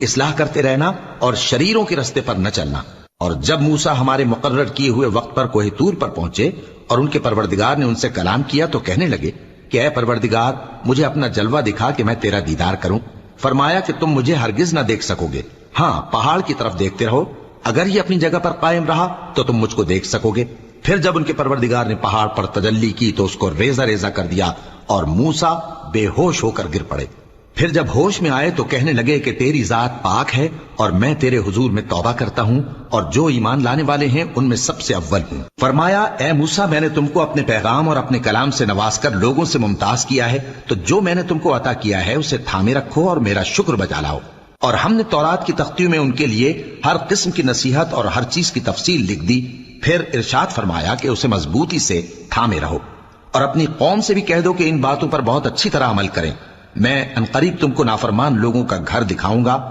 اصلاح کرتے رہنا اور شریروں کے رستے پر نہ چلنا۔ اور جب موسیٰ ہمارے مقرر کیے ہوئے وقت پر کوہ طور پر پہنچے اور ان کے پروردگار نے ان سے کلام کیا تو کہنے لگے کہ اے پروردگار مجھے اپنا جلوہ دکھا کہ میں تیرا دیدار کروں۔ فرمایا کہ تم مجھے ہرگز نہ دیکھ سکو گے، ہاں پہاڑ کی طرف دیکھتے رہو، اگر یہ اپنی جگہ پر قائم رہا تو تم مجھ کو دیکھ سکو گے۔ پھر جب ان کے پروردگار نے پہاڑ پر تجلی کی تو اس کو ریزہ ریزہ کر دیا اور موسیٰ بے ہوش ہو کر گر پڑے۔ پھر جب ہوش میں آئے تو کہنے لگے کہ تیری ذات پاک ہے اور میں تیرے حضور میں توبہ کرتا ہوں اور جو ایمان لانے والے ہیں ان میں سب سے اول ہوں۔ فرمایا اے موسیٰ میں نے تم کو اپنے پیغام اور اپنے کلام سے نواز کر لوگوں سے ممتاز کیا ہے، تو جو میں نے تم کو عطا کیا ہے اسے تھامے رکھو اور میرا شکر بجا لاؤ۔ اور ہم نے تورات کی تختیوں میں ان کے لیے ہر قسم کی نصیحت اور ہر چیز کی تفصیل لکھ دی۔ پھر ارشاد فرمایا کہ اسے مضبوطی سے تھامے رہو اور اپنی قوم سے بھی کہہ دو کہ ان باتوں پر بہت اچھی طرح عمل کریں۔ میں عنقریب تم کو نافرمان لوگوں کا گھر دکھاؤں گا